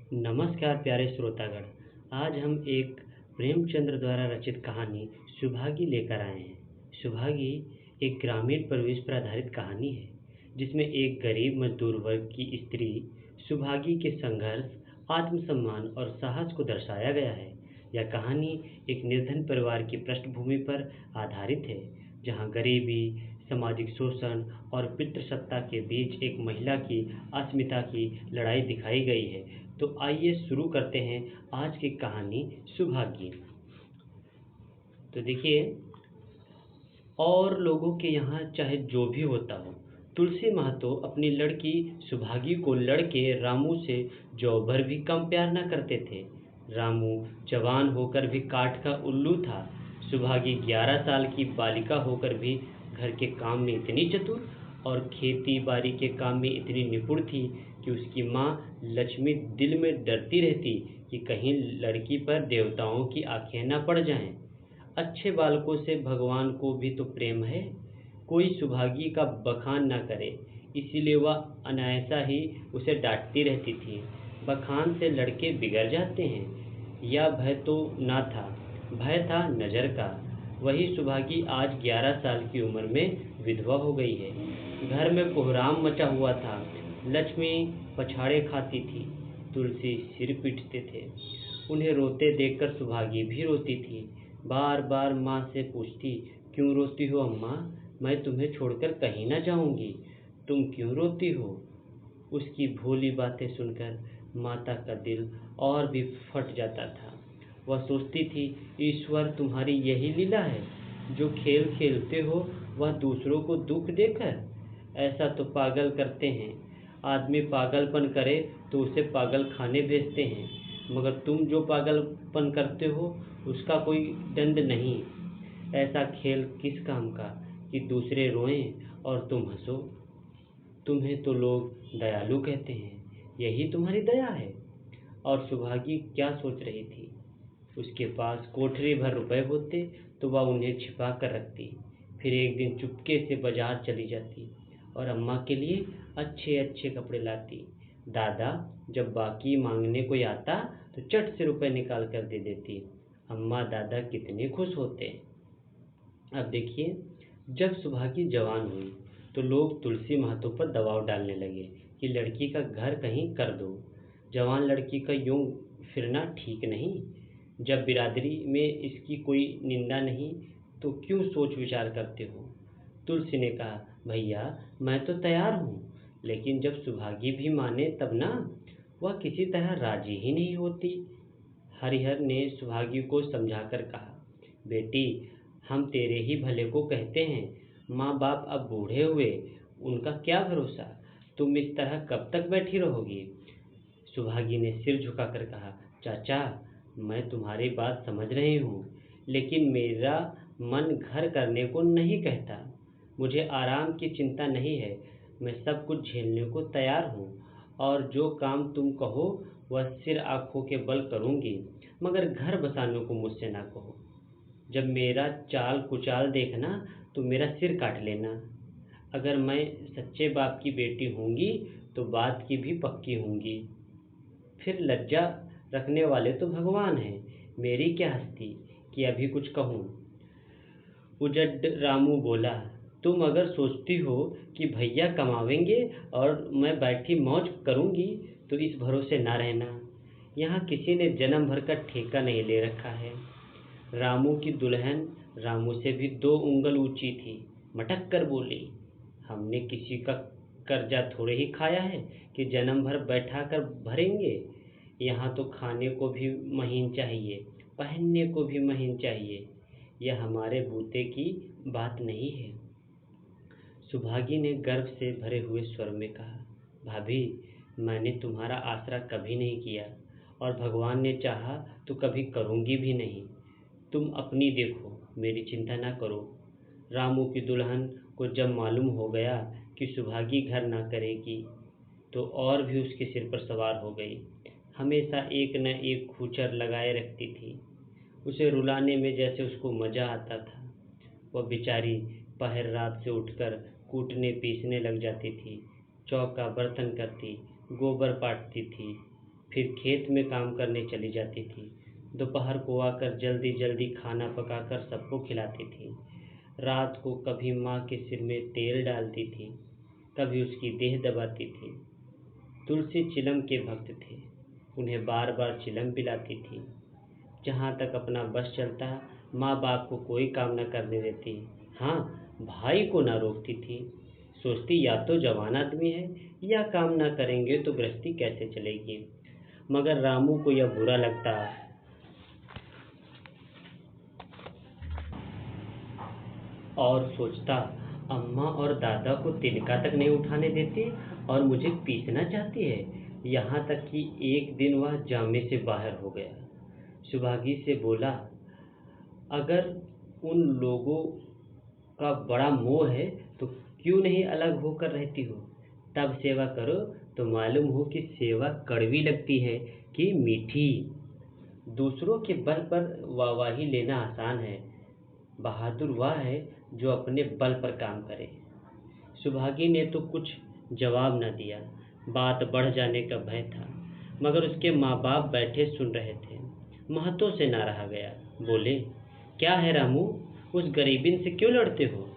नमस्कार प्यारे श्रोतागण। आज हम एक प्रेमचंद्र द्वारा रचित कहानी सुभागी लेकर आए हैं। सुभागी एक ग्रामीण परिवेश पर आधारित कहानी है, जिसमें एक गरीब मजदूर वर्ग की स्त्री सुभागी के संघर्ष, आत्मसम्मान और साहस को दर्शाया गया है। यह कहानी एक निर्धन परिवार की पृष्ठभूमि पर आधारित है, जहां गरीबी, सामाजिक शोषण और पितृसत्ता के बीच एक महिला की अस्मिता की लड़ाई दिखाई गई है। तो आइए शुरू करते हैं आज की कहानी सुभागी। तो देखिए, और लोगों के यहाँ चाहे जो भी होता हो, तुलसी महतो अपनी लड़की सुभागी को लड़के रामू से जौ भर भी कम प्यार न करते थे। रामू जवान होकर भी काठ का उल्लू था। सुभागी 11 साल की बालिका होकर भी घर के काम में इतनी चतुर और खेती बाड़ी के काम में इतनी निपुण थी कि उसकी माँ लक्ष्मी दिल में डरती रहती कि कहीं लड़की पर देवताओं की आंखें न पड़ जाएं। अच्छे बालकों से भगवान को भी तो प्रेम है, कोई सुभागी का बखान न करे, इसीलिए वह अनायासा ही उसे डांटती रहती थी। बखान से लड़के बिगड़ जाते हैं, यह भय तो ना था, भय था नज़र का। वही सुभागी आज 11 साल की उम्र में विधवा हो गई है। घर में कोहराम मचा हुआ था। लक्ष्मी पछाड़े खाती थी, तुलसी सिर पीटते थे। उन्हें रोते देखकर सुभागी भी रोती थी। बार बार माँ से पूछती, क्यों रोती हो अम्मा? मैं तुम्हें छोड़कर कहीं ना जाऊंगी, तुम क्यों रोती हो? उसकी भोली बातें सुनकर माता का दिल और भी फट जाता था। वह सोचती थी, ईश्वर तुम्हारी यही लीला है, जो खेल खेलते हो वह दूसरों को दुख देकर। ऐसा तो पागल करते हैं, आदमी पागलपन करे तो उसे पागल खाने भेजते हैं, मगर तुम जो पागलपन करते हो उसका कोई दंड नहीं। ऐसा खेल किस काम का कि दूसरे रोएं और तुम हंसो। तुम्हें तो लोग दयालु कहते हैं, यही तुम्हारी दया है। और सुभागी क्या सोच रही थी? उसके पास कोठरी भर रुपए होते तो वह उन्हें छिपा कर रखती, फिर एक दिन चुपके से बाजार चली जाती और अम्मा के लिए अच्छे अच्छे कपड़े लाती। दादा जब बाकी मांगने कोई आता तो चट से रुपए निकाल कर दे देती। अम्मा दादा कितने खुश होते। अब देखिए, जब सुभागी जवान हुई तो लोग तुलसी महतो पर दबाव डालने लगे कि लड़की का घर कहीं कर दो। जवान लड़की का यूं फिरना ठीक नहीं। जब बिरादरी में इसकी कोई निंदा नहीं तो क्यों सोच विचार करते हो? तुलसी ने कहा, भैया मैं तो तैयार हूँ, लेकिन जब सुभागी भी माने तब ना। वह किसी तरह राजी ही नहीं होती। हरिहर ने सुभागी को समझाकर कहा, बेटी हम तेरे ही भले को कहते हैं, माँ बाप अब बूढ़े हुए, उनका क्या भरोसा, तुम इस तरह कब तक बैठी रहोगी? सुभागी ने सिर झुकाकर कहा, चाचा मैं तुम्हारी बात समझ रही हूँ, लेकिन मेरा मन घर करने को नहीं कहता। मुझे आराम की चिंता नहीं है, मैं सब कुछ झेलने को तैयार हूँ, और जो काम तुम कहो वह सिर आँखों के बल करूँगी, मगर घर बसाने को मुझसे ना कहो। जब मेरा चाल कुचाल देखना तो मेरा सिर काट लेना। अगर मैं सच्चे बाप की बेटी होंगी तो बात की भी पक्की होंगी। फिर लज्जा रखने वाले तो भगवान हैं, मेरी क्या हस्ती कि अभी कुछ कहूँ। उजड्ड रामू बोला, तुम अगर सोचती हो कि भैया कमावेंगे और मैं बैठी मौज करूँगी तो इस भरोसे ना रहना। यहाँ किसी ने जन्म भर का ठेका नहीं ले रखा है। रामू की दुल्हन रामू से भी 2 उंगल ऊंची थी, मटक कर बोली, हमने किसी का कर्जा थोड़े ही खाया है कि जन्म भर बैठा कर भरेंगे। यहाँ तो खाने को भी महीन चाहिए, पहनने को भी महीन चाहिए। यह हमारे बूते की बात नहीं है। सुभागी ने गर्व से भरे हुए स्वर में कहा, भाभी मैंने तुम्हारा आसरा कभी नहीं किया, और भगवान ने चाहा तो कभी करूँगी भी नहीं। तुम अपनी देखो, मेरी चिंता ना करो। रामू की दुल्हन को जब मालूम हो गया कि सुभागी घर ना करेगी तो और भी उसके सिर पर सवार हो गई। हमेशा एक न एक खूचर लगाए रखती थी। उसे रुलाने में जैसे उसको मज़ा आता था। वह बेचारी पहर रात से उठकर कूटने पीसने लग जाती थी, चौका बर्तन करती, गोबर पाटती थी, फिर खेत में काम करने चली जाती थी। दोपहर को आकर जल्दी जल्दी खाना पकाकर सबको खिलाती थी। रात को कभी माँ के सिर में तेल डालती थी, कभी उसकी देह दबाती थी। तुलसी चिलम के भक्त थे, उन्हें बार बार चिलम पिलाती थी। जहाँ तक अपना बस चलता, माँ बाप को कोई काम न करने देती। हाँ, भाई को ना रोकती थी। सोचती या तो जवान आदमी है, या काम ना करेंगे तो गृहस्थी कैसे चलेगी। मगर रामू को यह बुरा लगता और सोचता, अम्मा और दादा को तिनका तक नहीं उठाने देती और मुझे पीसना चाहती है। यहाँ तक कि एक दिन वह जामे से बाहर हो गया। सुभागी से बोला, अगर उन लोगों का बड़ा मोह है तो क्यों नहीं अलग होकर रहती हो। तब सेवा करो तो मालूम हो कि सेवा कड़वी लगती है कि मीठी। दूसरों के बल पर वाहवाही लेना आसान है, बहादुर वह है जो अपने बल पर काम करे। सुभागी ने तो कुछ जवाब न दिया। बात बढ़ जाने का भय था, मगर उसके माँ बाप बैठे सुन रहे थे। महतो से ना रहा गया। बोले, क्या है रामू, उस गरीबिन से क्यों लड़ते हो।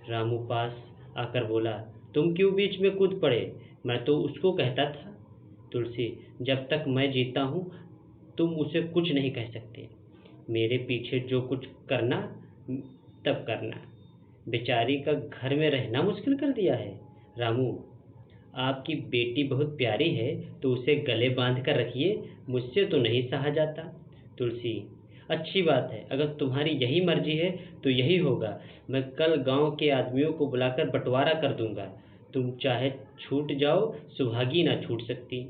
रामू पास आकर बोला, तुम क्यों बीच में कूद पड़े, मैं तो उसको कहता था। तुलसी, जब तक मैं जीता हूँ तुम उसे कुछ नहीं कह सकते। मेरे पीछे जो कुछ करना तब करना। बेचारी का घर में रहना मुश्किल कर दिया है। रामू, आपकी बेटी बहुत प्यारी है तो उसे गले बांध कर रखिए, मुझसे तो नहीं सहा जाता। तुलसी, अच्छी बात है, अगर तुम्हारी यही मर्जी है तो यही होगा। मैं कल गांव के आदमियों को बुलाकर बंटवारा कर दूंगा। तुम चाहे छूट जाओ, सुभागी ना छूट सकती।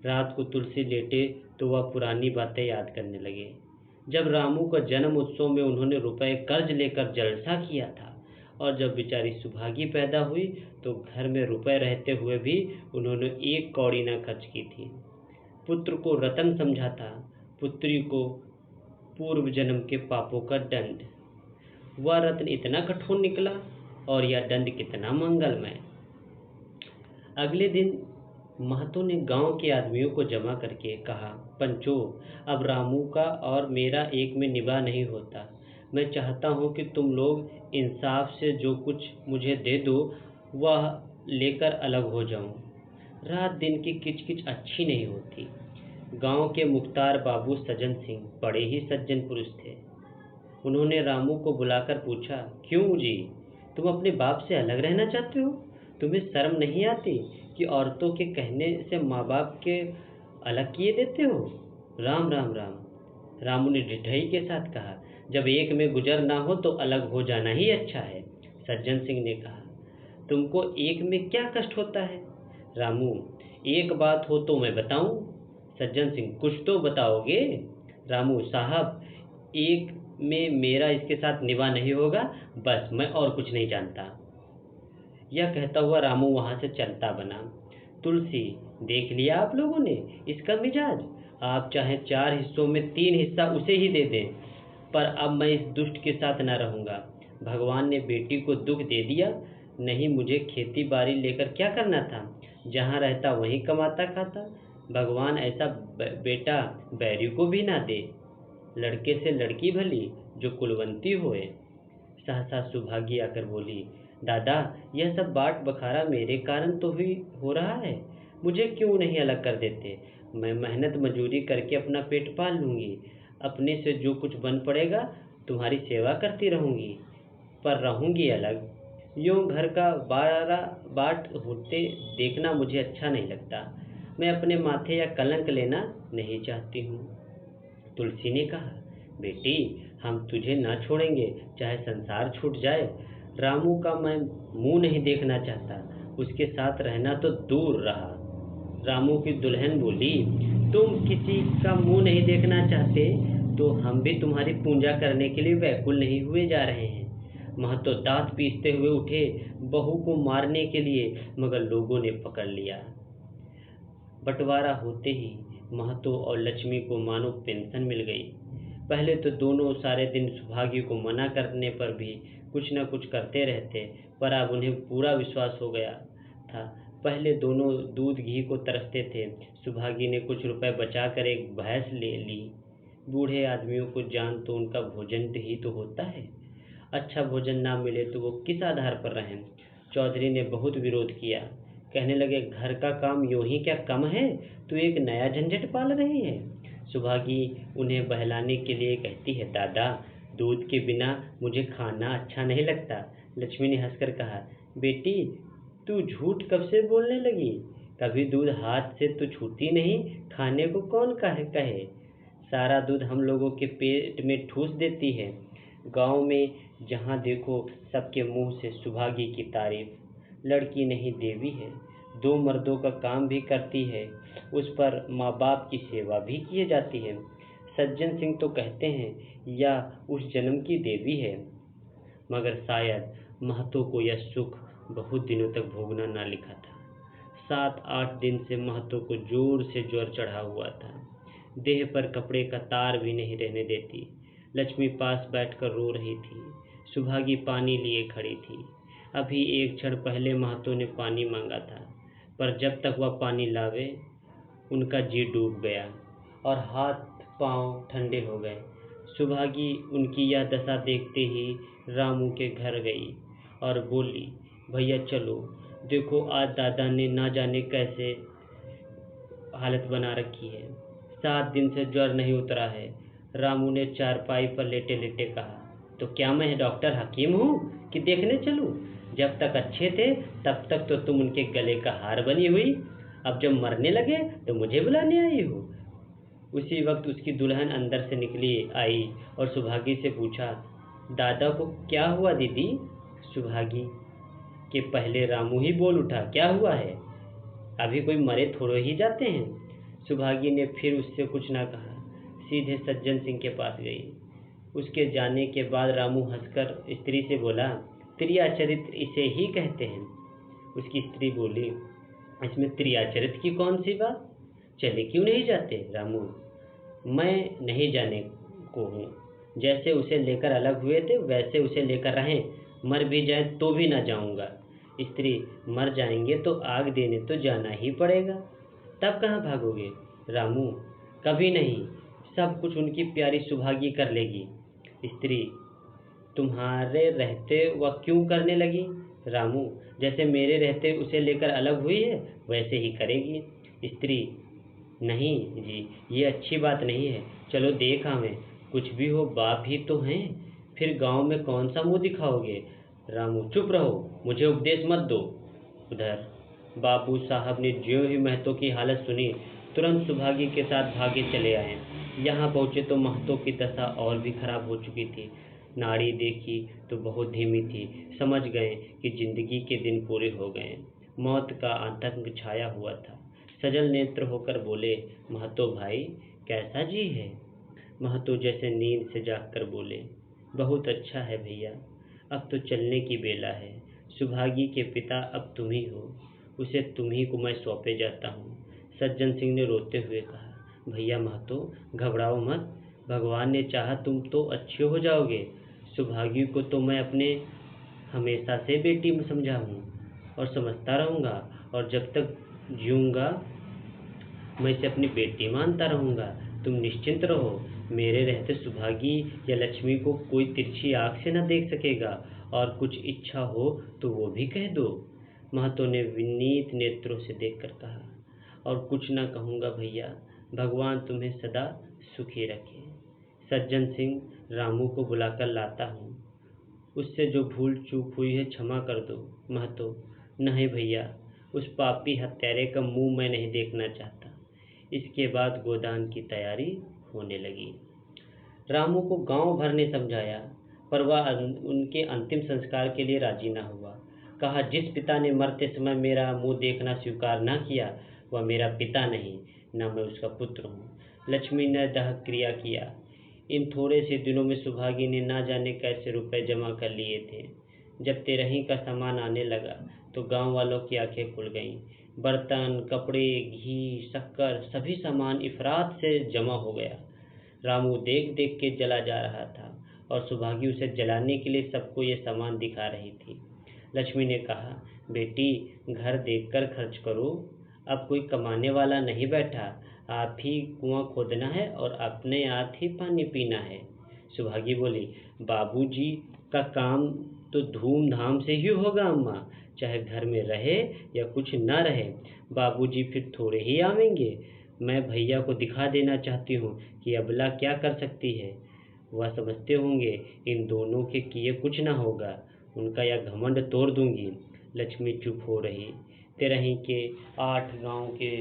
रात को तुलसी लेटे तो वह पुरानी बातें याद करने लगे। जब रामू का जन्म उत्सव में उन्होंने रुपए कर्ज लेकर जलसा किया था, और जब बेचारी सुभागी पैदा हुई तो घर में रुपए रहते हुए भी उन्होंने एक कौड़ी न खर्च की थी। पुत्र को रतन समझा था, पुत्री को पूर्व जन्म के पापों का दंड। वह रत्न इतना कठोर निकला और यह दंड कितना मंगलमय। अगले दिन महतो ने गांव के आदमियों को जमा करके कहा, पंचो, अब रामू का और मेरा एक में निभा नहीं होता। मैं चाहता हूँ कि तुम लोग इंसाफ से जो कुछ मुझे दे दो वह लेकर अलग हो जाऊं। रात दिन की किचकिच अच्छी नहीं होती। गांव के मुख्तार बाबू सज्जन सिंह बड़े ही सज्जन पुरुष थे। उन्होंने रामू को बुलाकर पूछा, क्यों जी, तुम अपने बाप से अलग रहना चाहते हो। तुम्हें शर्म नहीं आती कि औरतों के कहने से माँ बाप के अलग किए देते हो। राम राम राम। रामू ने ढिठाई के साथ कहा, जब एक में गुजर ना हो तो अलग हो जाना ही अच्छा है। सज्जन सिंह ने कहा, तुमको एक में क्या कष्ट होता है। रामू, एक बात हो तो मैं बताऊं। सज्जन सिंह, कुछ तो बताओगे। रामू, साहब, एक में मेरा इसके साथ निभा नहीं होगा, बस, मैं और कुछ नहीं जानता। यह कहता हुआ रामू वहां से चलता बना। तुलसी, देख लिया आप लोगों ने इसका मिजाज। आप चाहे 4 हिस्सों में 3 हिस्सा उसे ही दे दें, पर अब मैं इस दुष्ट के साथ न रहूंगा। भगवान ने बेटी को दुख दे दिया, नहीं मुझे खेती बाड़ी लेकर क्या करना था, जहाँ रहता वहीं कमाता खाता। भगवान ऐसा बेटा बैरी को भी ना दे। लड़के से लड़की भली, जो कुलवंती होए। सहसा सुभागी आकर बोली, दादा, यह सब बाट बखारा मेरे कारण तो ही हो रहा है। मुझे क्यों नहीं अलग कर देते। मैं मेहनत मजूरी करके अपना पेट पाल लूँगी। अपने से जो कुछ बन पड़ेगा तुम्हारी सेवा करती रहूँगी, पर रहूँगी अलग। यूँ घर का बारा बाट होते देखना मुझे अच्छा नहीं लगता। मैं अपने माथे या कलंक लेना नहीं चाहती हूँ। तुलसी ने कहा, बेटी, हम तुझे ना छोड़ेंगे, चाहे संसार छूट जाए। रामू का मैं मुंह नहीं देखना चाहता, उसके साथ रहना तो दूर रहा। रामू की दुल्हन बोली, तुम किसी का मुंह नहीं देखना चाहते तो हम भी तुम्हारी पूजा करने के लिए व्याकुल नहीं हुए जा रहे हैं। महतो दांत पीसते हुए उठे बहू को मारने के लिए, मगर लोगों ने पकड़ लिया। बंटवारा होते ही महतो और लक्ष्मी को मानो पेंशन मिल गई। पहले तो दोनों सारे दिन सुभागी को मना करने पर भी कुछ न कुछ करते रहते, पर अब उन्हें पूरा विश्वास हो गया था पहले दोनों दूध घी को तरसते थे। सुभागी ने कुछ रुपए बचाकर एक भैंस ले ली। बूढ़े आदमियों को जान तो उनका भोजन ही तो होता है। अच्छा भोजन ना मिले तो वो किस आधार पर रहें। चौधरी ने बहुत विरोध किया। कहने लगे, घर का काम यूं ही क्या कम है, तू एक नया झंझट पाल रही है। सुभागी उन्हें बहलाने के लिए कहती है, दादा दूध के बिना मुझे खाना अच्छा नहीं लगता। लक्ष्मी ने हंसकर कहा, बेटी तू झूठ कब से बोलने लगी? कभी दूध हाथ से तो छूती नहीं, खाने को कौन कहे। सारा दूध हम लोगों के पेट में ठूस देती है। गांव में जहाँ देखो सबके मुंह से सुभागी की तारीफ। लड़की नहीं देवी है, 2 मर्दों का काम भी करती है, उस पर माँ बाप की सेवा भी की जाती है। सज्जन सिंह तो कहते हैं या उस जन्म की देवी है, मगर शायद महतो को यह सुख बहुत दिनों तक भोगना ना लिखा था। 7-8 दिन से महतो को जोर से ज्वर चढ़ा हुआ था। देह पर कपड़े का तार भी नहीं रहने देती। लक्ष्मी पास बैठकर रो रही थी। सुभागी पानी लिए खड़ी थी। अभी एक क्षण पहले महतो ने पानी मांगा था, पर जब तक वह पानी लावे उनका जी डूब गया और हाथ पांव ठंडे हो गए। सुभागी उनकी यह दशा देखते ही रामू के घर गई और बोली, भैया चलो, देखो आज दादा ने ना जाने कैसे हालत बना रखी है। 7 दिन से ज्वर नहीं उतरा है। रामू ने चारपाई पर लेटे लेटे कहा, तो क्या मैं डॉक्टर हकीम हूँ कि देखने चलूँ? जब तक अच्छे थे तब तक तो तुम उनके गले का हार बनी हुई, अब जब मरने लगे तो मुझे बुलाने आई हो। उसी वक्त उसकी दुल्हन अंदर से निकली आई और सुभागी से पूछा, दादा को क्या हुआ दीदी? सुभागी के पहले रामू ही बोल उठा, क्या हुआ है? अभी कोई मरे थोड़े ही जाते हैं। सुभागी ने फिर उससे कुछ ना कहा, सीधे सज्जन सिंह के पास गई। उसके जाने के बाद रामू हंसकर स्त्री से बोला, त्रिया चरित्र इसे ही कहते हैं। उसकी स्त्री बोली, इसमें त्रिया चरित्र की कौन सी बात? चले क्यों नहीं जाते? रामू, मैं नहीं जाने को हूँ। जैसे उसे लेकर अलग हुए थे वैसे उसे लेकर रहें, मर भी जाए तो भी ना जाऊँगा। स्त्री, मर जाएंगे तो आग देने तो जाना ही पड़ेगा, तब कहाँ भागोगे? रामू, कभी नहीं, सब कुछ उनकी प्यारी सुभागी कर लेगी। स्त्री, तुम्हारे रहते वह क्यों करने लगी? रामू, जैसे मेरे रहते उसे लेकर अलग हुई है वैसे ही करेगी। स्त्री, नहीं जी, ये अच्छी बात नहीं है। चलो देख आवें, कुछ भी हो बाप ही तो हैं, फिर गांव में कौन सा मुंह दिखाओगे? रामू, चुप रहो, मुझे उपदेश मत दो। उधर बाबू साहब ने ज्यों ही महतो की हालत सुनी तुरंत सुभागी के साथ भागे चले आए। यहाँ पहुँचे तो महतो की दशा और भी खराब हो चुकी थी। नाड़ी देखी तो बहुत धीमी थी। समझ गए कि जिंदगी के दिन पूरे हो गए। मौत का आतंक छाया हुआ था। सजल नेत्र होकर बोले, महतो भाई कैसा जी है? महतो जैसे नींद से जागकर बोले, बहुत अच्छा है भैया, अब तो चलने की बेला है। सुभागी के पिता अब तुम ही हो, उसे तुम ही को मैं सौंपे जाता हूँ। सज्जन सिंह ने रोते हुए कहा, भैया महतो घबराओ मत, भगवान ने चाहा तुम तो अच्छे हो जाओगे। सुभागी को तो मैं अपने हमेशा से बेटी में समझा हूँ और समझता रहूँगा, और जब तक जीऊँगा मैं इसे अपनी बेटी मानता रहूँगा। तुम निश्चिंत रहो, मेरे रहते सुभागी या लक्ष्मी को कोई तिरछी आँख से न देख सकेगा, और कुछ इच्छा हो तो वो भी कह दो। महतो ने विनीत नेत्रों से देखकर कहा, और कुछ न कहूँगा भैया, भगवान तुम्हें सदा सुखी रखे। सज्जन सिंह रामू को बुलाकर लाता हूँ, उससे जो भूल चूक हुई है क्षमा कर दो। महतो, नहीं भैया, उस पापी हत्यारे का मुंह मैं नहीं देखना चाहता। इसके बाद गोदान की तैयारी होने लगी। रामू को गांव भर ने समझाया, पर वह उनके अंतिम संस्कार के लिए राजी न हुआ। कहा, जिस पिता ने मरते समय मेरा मुंह देखना स्वीकार न किया वह मेरा पिता नहीं, न मैं उसका पुत्र हूँ। लक्ष्मी ने दह क्रिया किया। इन थोड़े से दिनों में सुभागी ने ना जाने कैसे रुपए जमा कर लिए थे। जब तेरही का सामान आने लगा तो गांव वालों की आंखें खुल गईं। बर्तन, कपड़े, घी, शक्कर, सभी सामान इफरात से जमा हो गया। रामू देख देख के जला जा रहा था और सुभागी उसे जलाने के लिए सबको ये सामान दिखा रही थी। लक्ष्मी ने कहा, बेटी घर देखकर खर्च करो, अब कोई कमाने वाला नहीं बैठा, आप ही कुआं खोदना है और अपने हाथ ही पानी पीना है। सुभागी बोली, बाबूजी का काम तो धूमधाम से ही होगा अम्मा, चाहे घर में रहे या कुछ न रहे, बाबूजी फिर थोड़े ही आवेंगे। मैं भैया को दिखा देना चाहती हूँ कि अबला क्या कर सकती है। वह समझते होंगे इन दोनों के किए कुछ ना होगा, उनका यह घमंड तोड़ दूंगी। लक्ष्मी चुप हो रही। तेरही के 8 गांव के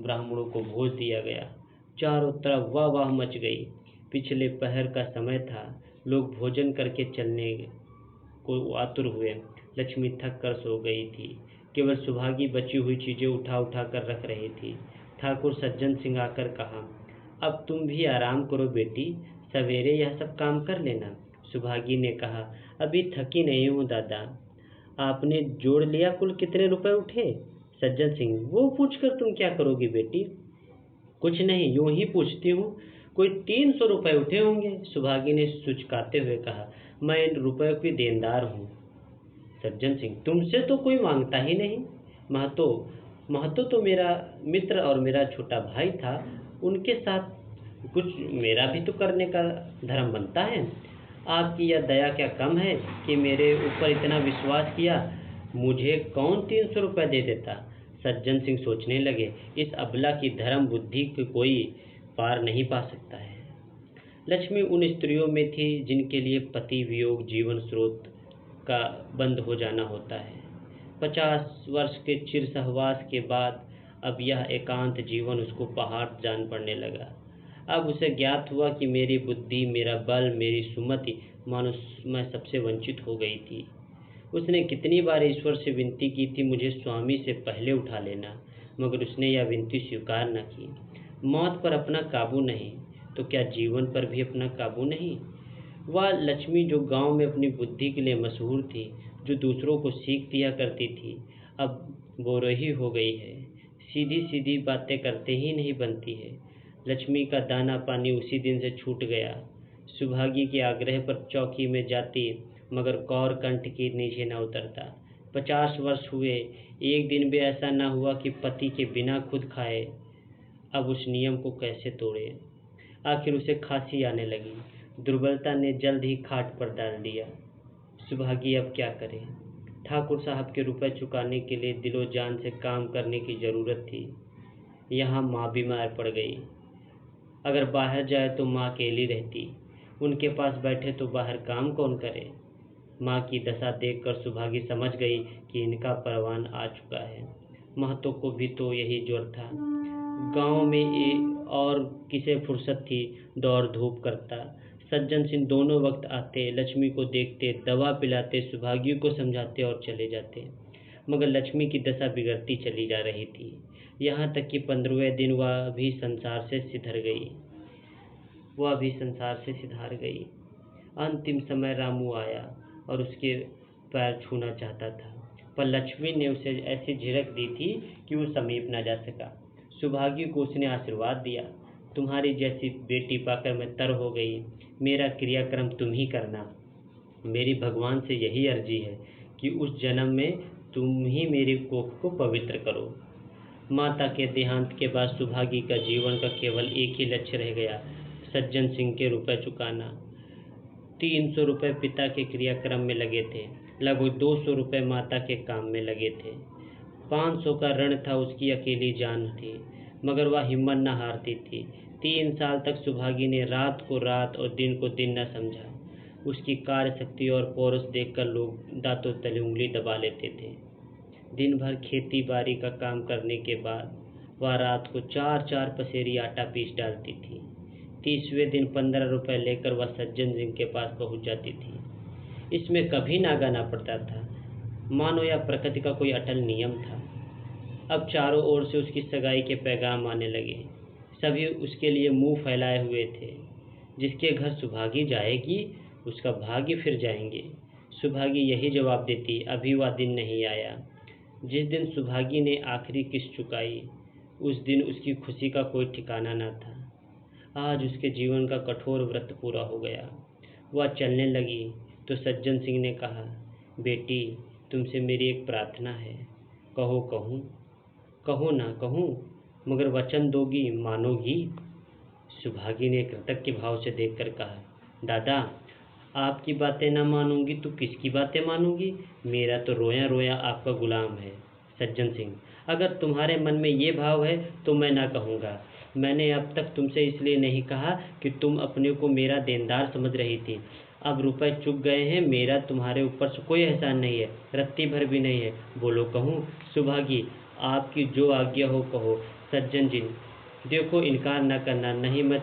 ब्राह्मणों को भोज दिया गया। चारों तरफ वाह वाह मच गई। पिछले पहर का समय था, लोग भोजन करके चलने को आतुर हुए। लक्ष्मी थक कर सो गई थी, केवल सुभागी बची हुई चीजें उठा उठा कर रख रही थी। ठाकुर सज्जन सिंह आकर कहा, अब तुम भी आराम करो बेटी, सवेरे यह सब काम कर लेना। सुभागी ने कहा, अभी थकी नहीं हूँ दादा। आपने जोड़ लिया कुल कितने रुपए उठे? सज्जन सिंह, वो पूछकर तुम क्या करोगी बेटी? कुछ नहीं, यूं ही पूछती हूँ। कोई 300 रुपए उठे होंगे। सुभागी ने सुचकाते हुए कहा, मैं इन रुपयों की देनदार हूँ। सज्जन सिंह, तुमसे तो कोई मांगता ही नहीं। महतो महतो तो मेरा मित्र और मेरा छोटा भाई था, उनके साथ कुछ मेरा भी तो करने का धर्म बनता है। आपकी यह दया क्या कम है कि मेरे ऊपर इतना विश्वास किया। मुझे कौन 300 रुपये दे देता। सज्जन सिंह सोचने लगे, इस अबला की धर्म बुद्धि को कोई पार नहीं पा सकता है। लक्ष्मी उन स्त्रियों में थी जिनके लिए पति वियोग जीवन स्रोत का बंद हो जाना होता है। 50 वर्ष के चिर सहवास के बाद अब यह एकांत जीवन उसको पहाड़ जान पड़ने लगा। अब उसे ज्ञात हुआ कि मेरी बुद्धि, मेरा बल, मेरी सुमति मानो मैं सबसे वंचित हो गई थी। उसने कितनी बार ईश्वर से विनती की थी, मुझे स्वामी से पहले उठा लेना, मगर उसने यह विनती स्वीकार न की। मौत पर अपना काबू नहीं तो क्या जीवन पर भी अपना काबू नहीं। वह लक्ष्मी जो गांव में अपनी बुद्धि के लिए मशहूर थी, जो दूसरों को सीख दिया करती थी, अब बोरही हो गई है। सीधी सीधी बातें करते ही नहीं बनती है। लक्ष्मी का दाना पानी उसी दिन से छूट गया। सुभागी के आग्रह पर चौकी में जाती, मगर कौर कंठ के नीचे न उतरता। 50 वर्ष हुए, एक दिन भी ऐसा न हुआ कि पति के बिना खुद खाए। अब उस नियम को कैसे तोड़े। आखिर उसे खांसी आने लगी। दुर्बलता ने जल्द ही खाट पर डाल दिया। सुभागी अब क्या करे। ठाकुर साहब के रुपए चुकाने के लिए दिलो जान से काम करने की ज़रूरत थी। यहाँ माँ बीमार पड़ गई। अगर बाहर जाए तो माँ अकेली रहती, उनके पास बैठे तो बाहर काम कौन करे। माँ की दशा देखकर सुभागी समझ गई कि इनका परवान आ चुका है। महतो को भी तो यही जोर था। गांव में और किसे फुर्सत थी दौड़ धूप करता। सज्जन सिंह दोनों वक्त आते, लक्ष्मी को देखते, दवा पिलाते, सुभागी को समझाते और चले जाते, मगर लक्ष्मी की दशा बिगड़ती चली जा रही थी। यहाँ तक कि 15वें दिन वह भी संसार से सिधार गई। अंतिम समय रामू आया और उसके पैर छूना चाहता था, पर लक्ष्मी ने उसे ऐसी झिड़क दी थी कि वो समीप न जा सका। सुभागी को उसने आशीर्वाद दिया, तुम्हारी जैसी बेटी पाकर मैं तर हो गई। मेरा क्रियाक्रम तुम ही करना। मेरी भगवान से यही अर्जी है कि उस जन्म में तुम ही मेरी कोख को पवित्र करो। माता के देहांत के बाद सुभागी का जीवन का केवल एक ही लक्ष्य रह गया, सज्जन सिंह के रुपए चुकाना। 300 रुपये पिता के क्रियाक्रम में लगे थे, लगभग 200 रुपये माता के काम में लगे थे। 500 का ऋण था, उसकी अकेली जान थी, मगर वह हिम्मत न हारती थी। 3 साल तक सुभागी ने रात को रात और दिन को दिन न समझा। उसकी कार्य शक्ति और पौरुष देखकर लोग दांतों तले उंगली दबा लेते थे। दिन भर खेती बाड़ी का काम करने के बाद वह रात को 4-4 पसेरी आटा पीस डालती थी। 30वें दिन 15 रुपये लेकर वह सज्जन सिंह के पास पहुंच जाती थी। इसमें कभी नागा ना पड़ता था, मानो यह प्रकृति का कोई अटल नियम था। अब चारों ओर से उसकी सगाई के पैगाम आने लगे। सभी उसके लिए मुंह फैलाए हुए थे। जिसके घर सुभागी जाएगी उसका भाग्य फिर जाएंगे। सुभागी यही जवाब देती, अभी वह दिन नहीं आया। जिस दिन सुभागी ने आखिरी किस्त चुकाई, उस दिन उसकी खुशी का कोई ठिकाना न था। आज उसके जीवन का कठोर व्रत पूरा हो गया। वह चलने लगी तो सज्जन सिंह ने कहा, बेटी तुमसे मेरी एक प्रार्थना है। कहो कहूँ, कहो ना कहूँ, मगर वचन दोगी, मानोगी? सुभागी ने कृतज्ञ भाव से देखकर कहा, दादा, आपकी बातें न मानूंगी तो किसकी बातें मानूंगी? मेरा तो रोया रोया आपका गुलाम है। सज्जन सिंह, अगर तुम्हारे मन में ये भाव है तो मैं ना कहूँगा। मैंने अब तक तुमसे इसलिए नहीं कहा कि तुम अपने को मेरा देनदार समझ रही थी। अब रुपए चुक गए हैं, मेरा तुम्हारे ऊपर से कोई एहसान नहीं है, रत्ती भर भी नहीं है। बोलो कहूँ? सुभागी, आपकी जो आज्ञा हो कहो। सज्जन जी, देखो इनकार न करना, नहीं मैं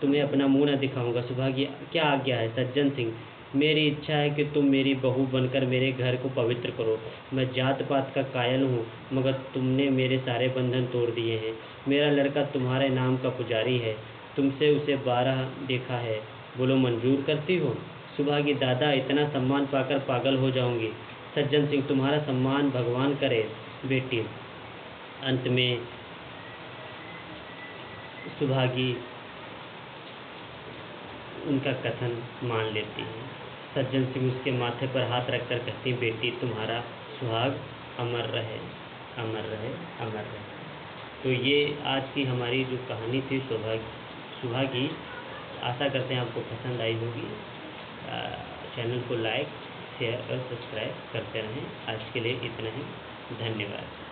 तुम्हें अपना मुंह न दिखाऊंगा। सुभागी, क्या आज्ञा है? सज्जन सिंह, मेरी इच्छा है कि तुम मेरी बहू बनकर मेरे घर को पवित्र करो। मैं जात पात का कायल हूँ, मगर तुमने मेरे सारे बंधन तोड़ दिए हैं। मेरा लड़का तुम्हारे नाम का पुजारी है, तुमसे उसे 12 देखा है। बोलो मंजूर करती हो? सुभागी, दादा, इतना सम्मान पाकर पागल हो जाऊंगी। सज्जन सिंह, तुम्हारा सम्मान भगवान करे बेटी। अंत में सुभागी उनका कथन मान लेती है। सज्जन सिंह उसके माथे पर हाथ रखकर कहती, बेटी, तुम्हारा सुहाग अमर रहे, अमर रहे, अमर रहे। तो ये आज की हमारी जो कहानी थी सुहागी, आशा करते हैं आपको पसंद आई होगी। चैनल को लाइक, शेयर और सब्सक्राइब करते रहें। आज के लिए इतना ही। धन्यवाद।